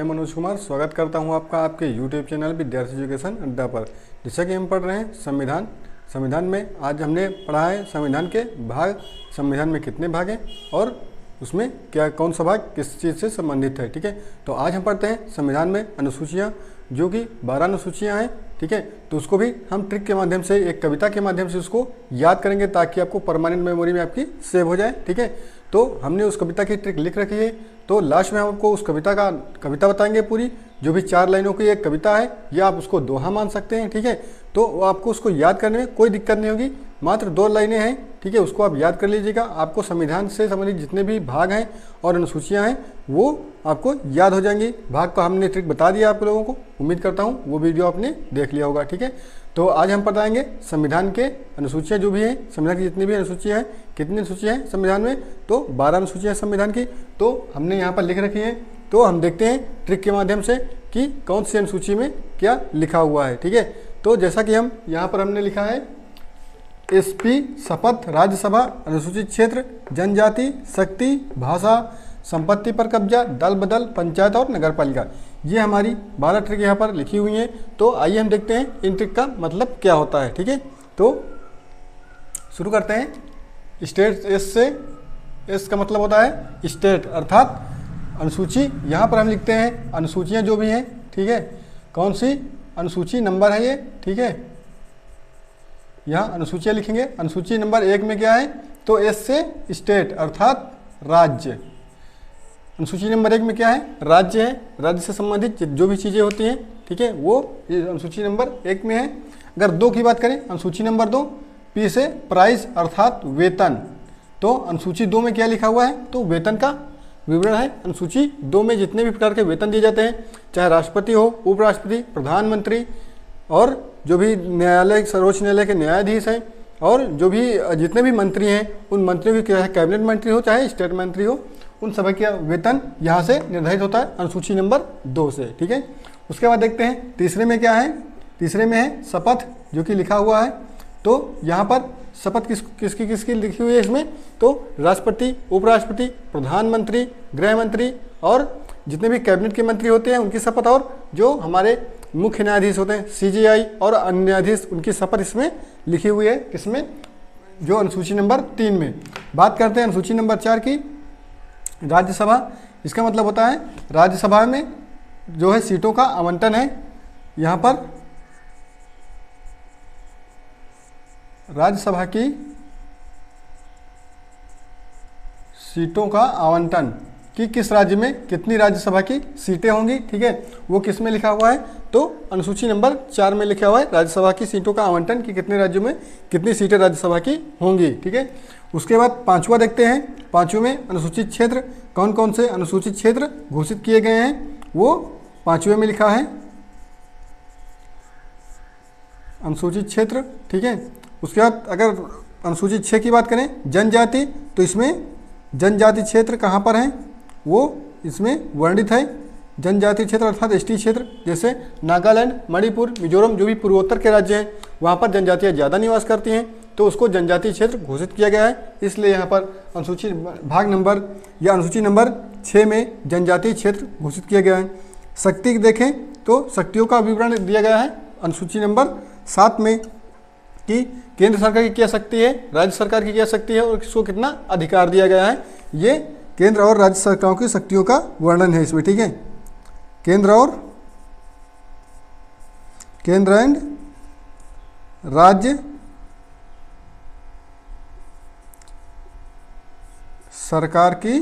मैं मनोज कुमार स्वागत करता हूं आपका आपके YouTube चैनल विद्यार्थी एजुकेशन अड्डा पर। जैसा कि हम पढ़ रहे हैं संविधान में आज हमने पढ़ा है संविधान के भाग, संविधान में कितने भाग हैं और उसमें क्या कौन सा भाग किस चीज़ से संबंधित है। ठीक है, तो आज हम पढ़ते हैं संविधान में अनुसूचियाँ, जो कि 12 अनुसूचियाँ हैं। ठीक है, तो उसको भी हम ट्रिक के माध्यम से, एक कविता के माध्यम से उसको याद करेंगे ताकि आपको परमानेंट मेमोरी में आपकी सेव हो जाए। ठीक है, तो हमने उस कविता की ट्रिक लिख रखी है, तो लास्ट में हम आपको उस कविता बताएंगे पूरी, जो भी 4 लाइनों की एक कविता है, या आप उसको दोहा मान सकते हैं। ठीक है, तो आपको उसको याद करने में कोई दिक्कत नहीं होगी, मात्र 2 लाइनें हैं। ठीक है, उसको आप याद कर लीजिएगा, आपको संविधान से संबंधित जितने भी भाग हैं और अनुसूचियां हैं वो आपको याद हो जाएंगी। भाग का हमने ट्रिक बता दिया आप लोगों को, उम्मीद करता हूँ वो वीडियो आपने देख लिया होगा। ठीक है, तो आज हम बताएंगे संविधान के अनुसूचियाँ जो भी हैं, संविधान की जितनी भी अनुसूचियाँ हैं, कितनी अनुसूचियाँ हैं संविधान में, तो 12 अनुसूचियाँ संविधान की, तो हमने यहाँ पर लिख रखी हैं। तो हम देखते हैं ट्रिक के माध्यम से कि कौन सी अनुसूची में क्या लिखा हुआ है। ठीक है, तो जैसा कि हम यहाँ पर हमने लिखा है, एसपी शपथ राज्यसभा अनुसूचित क्षेत्र जनजाति शक्ति भाषा संपत्ति पर कब्जा दल बदल पंचायत और नगर पालिका, ये हमारी 12 ट्रिक यहाँ पर लिखी हुई हैं। तो आइए हम देखते हैं इन ट्रिक का मतलब क्या होता है। ठीक है, तो शुरू करते हैं। स्टेट, एस से, एस का मतलब होता है स्टेट अर्थात अनुसूची। यहाँ पर हम लिखते हैं अनुसूचियाँ जो भी हैं। ठीक है, कौन सी अनुसूची नंबर है ये। ठीक है, यहाँ अनुसूचियाँ लिखेंगे। अनुसूची नंबर 1 में क्या है, तो एस से स्टेट अर्थात राज्य। अनुसूची नंबर 1 में क्या है, राज्य है, राज्य से संबंधित जो भी चीज़ें होती हैं। ठीक है, वो अनुसूची नंबर 1 में है। अगर 2 की बात करें, अनुसूची नंबर 2, पी से प्राइस अर्थात वेतन, तो अनुसूची 2 में क्या लिखा हुआ है, तो वेतन का विवरण है। अनुसूची 2 में जितने भी प्रकार के वेतन दिए जाते हैं, चाहे राष्ट्रपति हो, उपराष्ट्रपति, प्रधानमंत्री और जो भी न्यायालय, सर्वोच्च न्यायालय के न्यायाधीश हैं, और जो भी जितने भी मंत्री हैं, उन मंत्रियों की चाहे कैबिनेट मंत्री हो चाहे स्टेट मंत्री हो, उन सभी का वेतन यहाँ से निर्धारित होता है अनुसूची नंबर 2 से। ठीक है, उसके बाद देखते हैं तीसरे में क्या है। तीसरे में है शपथ, जो कि लिखा हुआ है। तो यहाँ पर शपथ किसकी लिखी हुई है इसमें, तो राष्ट्रपति, उपराष्ट्रपति, प्रधानमंत्री, गृह मंत्री और जितने भी कैबिनेट के मंत्री होते हैं उनकी शपथ, और जो हमारे मुख्य न्यायाधीश होते हैं सीजेआई और अन्य न्यायाधीश, उनकी शपथ इसमें लिखी हुई है। किसमें, जो अनुसूची नंबर 3 में। बात करते हैं अनुसूची नंबर 4 की, राज्यसभा। इसका मतलब होता है राज्यसभा में जो है सीटों का आवंटन है। यहाँ पर राज्यसभा की सीटों का आवंटन कि किस राज्य में कितनी राज्यसभा की सीटें होंगी। ठीक है, वो किस में लिखा हुआ है, तो अनुसूची नंबर 4 में लिखा हुआ है राज्यसभा की सीटों का आवंटन कि कितने राज्यों में कितनी सीटें राज्यसभा की होंगी। ठीक है, उसके बाद 5वां देखते हैं। 5वें में अनुसूचित क्षेत्र, कौन कौन से अनुसूचित क्षेत्र घोषित किए गए हैं, वो 5वें में लिखा है अनुसूचित क्षेत्र। ठीक है, उसके बाद अगर अनुसूचित 6 की बात करें, जनजाति, तो इसमें जनजाति क्षेत्र कहाँ पर है, वो इसमें वर्णित है। जनजाति क्षेत्र अर्थात एसटी क्षेत्र, जैसे नागालैंड, मणिपुर, मिजोरम, जो भी पूर्वोत्तर के राज्य हैं, वहाँ पर जनजातियाँ ज़्यादा निवास करती हैं, तो उसको जनजाति क्षेत्र घोषित किया गया है। इसलिए यहाँ पर अनुसूची भाग नंबर या अनुसूची नंबर 6 में जनजाति क्षेत्र घोषित किया गया है। शक्ति देखें तो शक्तियों का विवरण दिया गया है अनुसूची नंबर 7 में, कि केंद्र सरकार की क्या शक्ति है, राज्य सरकार की क्या शक्ति है और किसको कितना अधिकार दिया गया है। ये केंद्र और राज्य सरकारों की शक्तियों का वर्णन है इसमें। ठीक है, केंद्र एंड राज्य सरकार की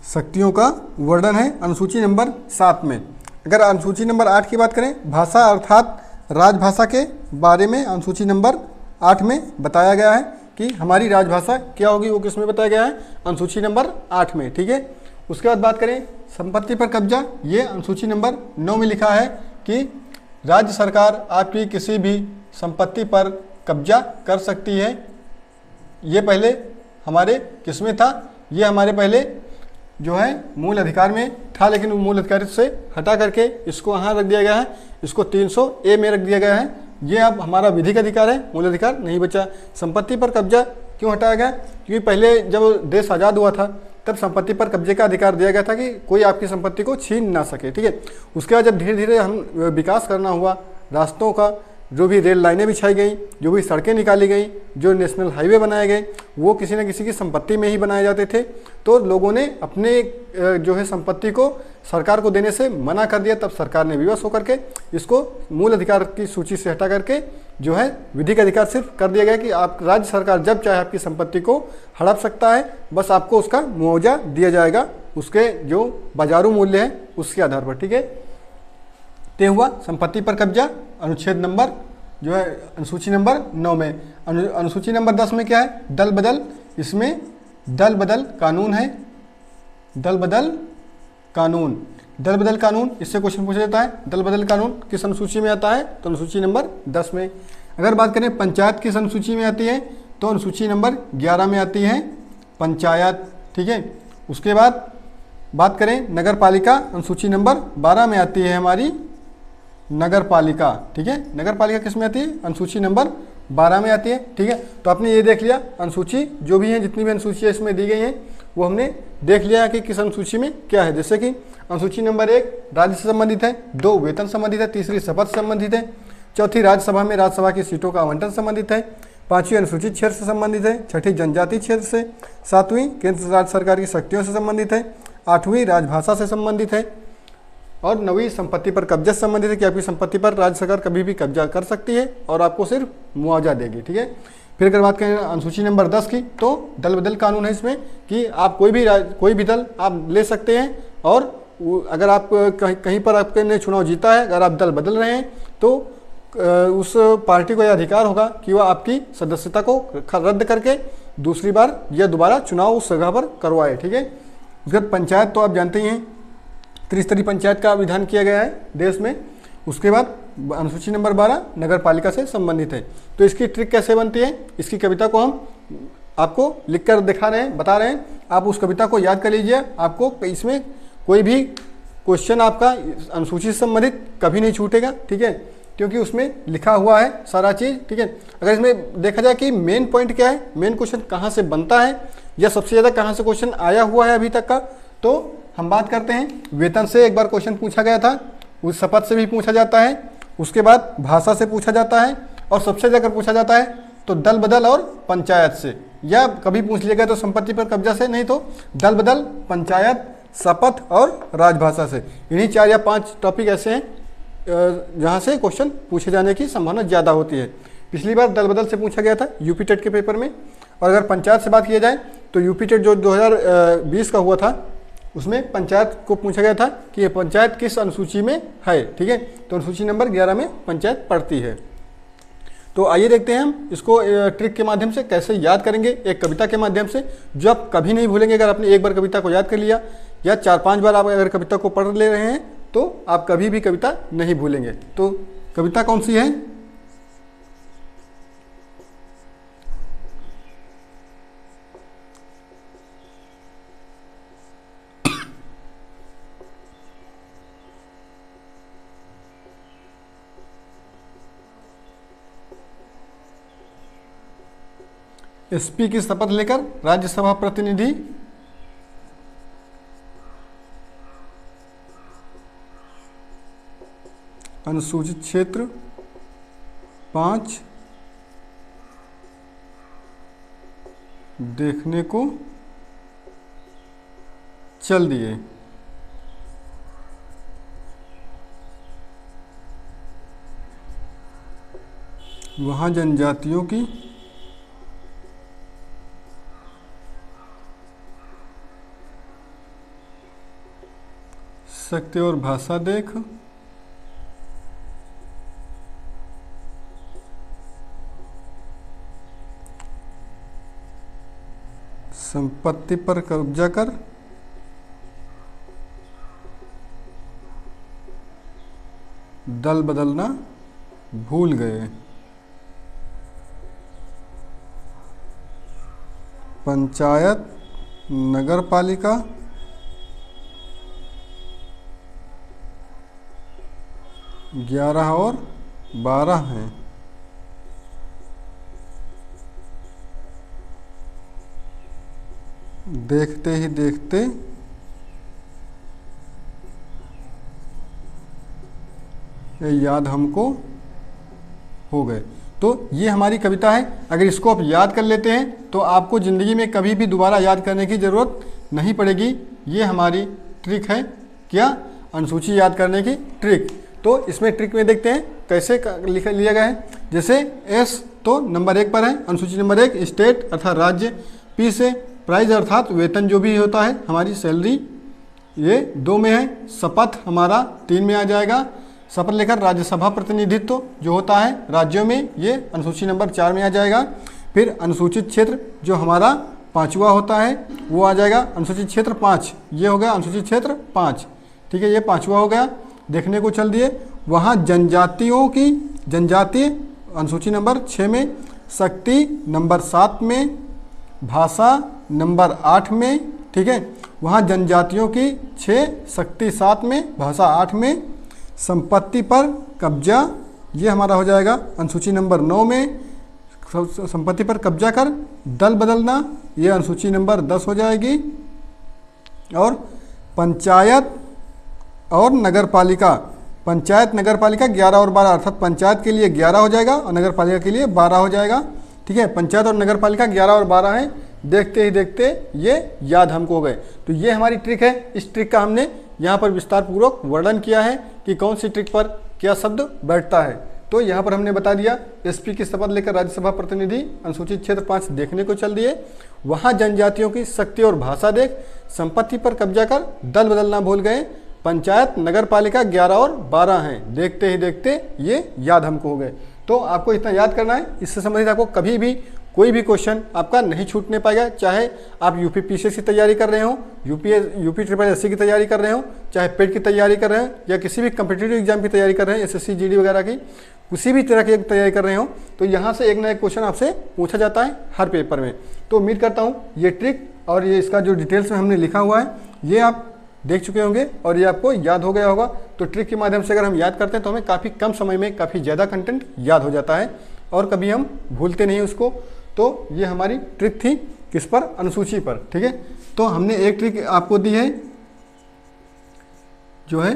शक्तियों का वर्णन है अनुसूची नंबर 7 में। अगर अनुसूची नंबर 8 की बात करें, भाषा अर्थात राजभाषा के बारे में अनुसूची नंबर 8 में बताया गया है कि हमारी राजभाषा क्या होगी, वो किस में बताया गया है, अनुसूची नंबर 8 में। ठीक है, उसके बाद बात करें संपत्ति पर कब्जा, ये अनुसूची नंबर 9 में लिखा है कि राज्य सरकार आपकी किसी भी संपत्ति पर कब्जा कर सकती है। ये पहले हमारे किस में था, ये हमारे पहले जो है मूल अधिकार में था, लेकिन मूल अधिकार से हटा करके इसको यहाँ रख दिया गया है, इसको 300A में रख दिया गया है। ये अब हमारा विधिक अधिकार है, मूल अधिकार नहीं बचा। संपत्ति पर कब्जा क्यों हटाया गया? क्योंकि पहले जब देश आज़ाद हुआ था तब संपत्ति पर कब्जे का अधिकार दिया गया था कि कोई आपकी संपत्ति को छीन ना सके, ठीक है। उसके बाद जब धीरे धीरे हम विकास करना हुआ रास्तों का, जो भी रेल लाइनें बिछाई गई, जो भी सड़कें निकाली गई, जो नेशनल हाईवे बनाए गए, वो किसी न किसी की संपत्ति में ही बनाए जाते थे। तो लोगों ने अपने जो है संपत्ति को सरकार को देने से मना कर दिया। तब सरकार ने विवश होकर के इसको मूल अधिकार की सूची से हटा करके जो है विधिक अधिकार सिर्फ कर दिया गया कि आप राज्य सरकार जब चाहे आपकी संपत्ति को हड़प सकता है, बस आपको उसका मुआवजा दिया जाएगा उसके जो बाजारू मूल्य है उसके आधार पर, ठीक है। ते हुआ संपत्ति पर कब्जा। अनुच्छेद नंबर जो है अनुसूची नंबर 9 में। अनुसूची नंबर 10 में क्या है? दल बदल। इसमें दल बदल कानून है, दल बदल कानून। दल बदल कानून, इससे क्वेश्चन पूछा जाता है। दल बदल कानून किस अनुसूची में आता है? तो अनुसूची नंबर 10 में। अगर बात करें पंचायत किस अनुसूची में आती है, तो अनुसूची नंबर 11 में आती है पंचायत, ठीक है। उसके बाद बात करें नगर पालिका, अनुसूची नंबर 12 में आती है हमारी नगर पालिका, ठीक है। नगर पालिका किस में आती है? अनुसूची नंबर 12 में आती है, ठीक है। तो आपने ये देख लिया अनुसूची जो भी है, जितनी भी अनुसूची है इसमें दी गई हैं वो हमने देख लिया कि किस अनुसूची में क्या है। जैसे कि अनुसूची नंबर 1 राज्य से संबंधित है, 2 वेतन संबंधित है, तीसरी शपथ संबंधित है, चौथी राज्यसभा में राज्यसभा की सीटों का आवंटन संबंधित है, 5वीं अनुसूचित क्षेत्र से संबंधित है, 6ठी जनजातीय क्षेत्र से, 7वीं केंद्र राज्य सरकार की शक्तियों से संबंधित है, 8वीं राजभाषा से संबंधित है और 9वीं संपत्ति पर कब्जा से संबंधित है कि आपकी संपत्ति पर राज्य सरकार कभी भी कब्जा कर सकती है और आपको सिर्फ मुआवजा देगी, ठीक है। फिर अगर बात करें अनुसूची नंबर 10 की, तो दल बदल कानून है इसमें कि आप कोई भी दल आप ले सकते हैं और अगर आप कहीं पर आपने चुनाव जीता है, अगर आप दल बदल रहे हैं तो उस पार्टी को यह अधिकार होगा कि वह आपकी सदस्यता को रद्द करके दूसरी बार या दोबारा चुनाव उस जगह पर करवाए, ठीक है। उसके बाद पंचायत तो आप जानते ही हैं, त्रिस्तरीय पंचायत का विधान किया गया है देश में। उसके बाद अनुसूची नंबर 12 नगर पालिका से संबंधित है। तो इसकी ट्रिक कैसे बनती है, इसकी कविता को हम आपको लिख कर दिखा रहे हैं, बता रहे हैं। आप उस कविता को याद कर लीजिए, आपको इसमें कोई भी क्वेश्चन आपका अनुसूची से संबंधित कभी नहीं छूटेगा, ठीक है, क्योंकि उसमें लिखा हुआ है सारा चीज़, ठीक है। अगर इसमें देखा जाए कि मेन पॉइंट क्या है, मेन क्वेश्चन कहाँ से बनता है या सबसे ज़्यादा कहाँ से क्वेश्चन आया हुआ है अभी तक का, तो हम बात करते हैं वेतन से एक बार क्वेश्चन पूछा गया था, उस शपथ से भी पूछा जाता है, उसके बाद भाषा से पूछा जाता है और सबसे ज़्यादा पूछा जाता है तो दल बदल और पंचायत से, या कभी पूछ लिया गया तो संपत्ति पर कब्जा से, नहीं तो दल बदल, पंचायत, शपथ और राजभाषा से। इन्हीं 4 या 5 टॉपिक ऐसे हैं जहाँ से क्वेश्चन पूछे जाने की संभावना ज़्यादा होती है। पिछली बार दल बदल से पूछा गया था यूपी टेट के पेपर में। और अगर पंचायत से बात किया जाए तो यूपी टेट जो 2020 का हुआ था उसमें पंचायत को पूछा गया था कि ये पंचायत किस अनुसूची में है, ठीक है। तो अनुसूची नंबर 11 में पंचायत पड़ती है। तो आइए देखते हैं हम इसको ट्रिक के माध्यम से कैसे याद करेंगे, एक कविता के माध्यम से जो आप कभी नहीं भूलेंगे। अगर आपने एक बार कविता को याद कर लिया या 4-5 बार आप अगर कविता को पढ़ ले रहे हैं तो आप कभी भी कविता नहीं भूलेंगे। तो कविता कौन सी है? एसपी की शपथ लेकर राज्यसभा प्रतिनिधि अनुसूचित क्षेत्र 5 देखने को चल दिए। वहां जनजातियों की शक्ति और भाषा देख संपत्ति पर कब्जा कर दल बदलना भूल गए। पंचायत, नगर पालिका, ग्यारह और 12 हैं। देखते ही देखते ये याद हमको हो गए। तो ये हमारी कविता है। अगर इसको आप याद कर लेते हैं तो आपको ज़िंदगी में कभी भी दोबारा याद करने की ज़रूरत नहीं पड़ेगी। ये हमारी ट्रिक है, क्या, अनुसूची याद करने की ट्रिक। तो इसमें ट्रिक में देखते हैं कैसे लिया गया है। जैसे एस तो नंबर 1 पर है, अनुसूची नंबर 1 स्टेट अर्थात राज्य। पी से प्राइज अर्थात वेतन जो भी होता है, हमारी सैलरी, ये 2 में है। शपथ हमारा 3 में आ जाएगा। शपथ लेकर राज्यसभा प्रतिनिधित्व जो होता है राज्यों में, ये अनुसूची नंबर 4 में आ जाएगा। फिर अनुसूचित क्षेत्र जो हमारा 5वां होता है वो आ जाएगा अनुसूचित क्षेत्र 5, ये हो गया अनुसूचित क्षेत्र 5, ठीक है, ये 5वां हो गया। देखने को चल दिए वहाँ जनजातियों की, जनजातीय अनुसूची नंबर 6 में, शक्ति नंबर 7 में, भाषा नंबर 8 में, ठीक है, वहाँ जनजातियों की 6, शक्ति 7 में, भाषा 8 में। संपत्ति पर कब्जा ये हमारा हो जाएगा अनुसूची नंबर 9 में। संपत्ति पर कब्जा कर दल बदलना ये अनुसूची नंबर 10 हो जाएगी। और पंचायत और नगर पालिका, पंचायत नगर पालिका 11 और 12 अर्थात पंचायत के लिए 11 हो जाएगा और नगर पालिका के लिए 12 हो जाएगा, ठीक है। पंचायत और नगर पालिका 11 और 12 है। देखते ही देखते ये याद हमको हो गए। तो ये हमारी ट्रिक है। इस ट्रिक का हमने यहाँ पर विस्तार पूर्वक वर्णन किया है कि कौन सी ट्रिक पर क्या शब्द बैठता है। तो यहाँ पर हमने बता दिया एसपी की शपथ लेकर राज्यसभा प्रतिनिधि अनुसूचित क्षेत्र 5 देखने को चल दिए, वहाँ जनजातियों की शक्ति और भाषा देख, संपत्ति पर कब्जा कर दल बदलना भूल गए, पंचायत नगर पालिका 11 और 12 हैं। देखते ही देखते ये याद हमको हो गए। तो आपको इतना याद करना है। इससे संबंधित आपको कभी भी कोई भी क्वेश्चन आपका नहीं छूटने पाएगा। चाहे आप यूपी पीसीएस की तैयारी कर रहे हो, यूपी ट्रिपल एससी की तैयारी कर रहे हो, चाहे पेट की तैयारी कर रहे हो, या किसी भी कम्पिटिटिव एग्जाम की तैयारी कर रहे हैं, एसएससी जीडी वगैरह की, किसी भी तरह की तैयारी कर रहे हो, तो यहाँ से एक ना एक क्वेश्चन आपसे पूछा जाता है हर पेपर में। तो उम्मीद करता हूँ ये ट्रिक और ये इसका जो डिटेल्स में हमने लिखा हुआ है ये आप देख चुके होंगे और ये आपको याद हो गया होगा। तो ट्रिक के माध्यम से अगर हम याद करते हैं तो हमें काफ़ी कम समय में काफ़ी ज़्यादा कंटेंट याद हो जाता है और कभी हम भूलते नहीं उसको। तो ये हमारी ट्रिक थी किस पर, अनुसूची पर, ठीक है। तो हमने एक ट्रिक आपको दी है जो है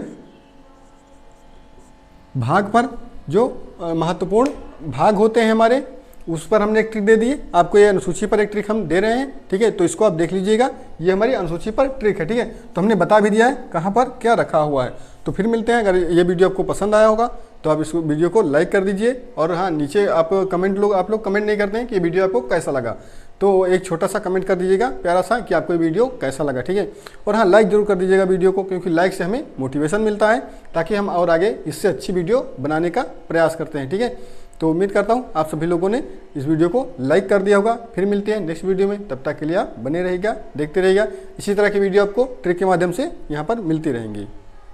भाग पर, जो महत्वपूर्ण भाग होते हैं हमारे, उस पर हमने एक ट्रिक दे दी है। आपको ये अनुसूची पर एक ट्रिक हम दे रहे हैं, ठीक है। तो इसको आप देख लीजिएगा, ये हमारी अनुसूची पर ट्रिक है, ठीक है। तो हमने बता भी दिया है कहाँ पर क्या रखा हुआ है। तो फिर मिलते हैं। अगर ये वीडियो आपको पसंद आया होगा तो आप इस वीडियो को लाइक कर दीजिए। और हाँ, नीचे आप लोग कमेंट नहीं करते हैं कि वीडियो आपको कैसा लगा, तो एक छोटा सा कमेंट कर दीजिएगा प्यारा सा कि आपको ये वीडियो कैसा लगा, ठीक है। और हाँ, लाइक जरूर कर दीजिएगा वीडियो को, क्योंकि लाइक से हमें मोटिवेशन मिलता है ताकि हम और आगे इससे अच्छी वीडियो बनाने का प्रयास करते हैं, ठीक है। तो उम्मीद करता हूँ आप सभी लोगों ने इस वीडियो को लाइक कर दिया होगा। फिर मिलते हैं नेक्स्ट वीडियो में, तब तक के लिए आप बने रहिएगा, देखते रहिएगा। इसी तरह की वीडियो आपको ट्रिक के माध्यम से यहाँ पर मिलती रहेंगी।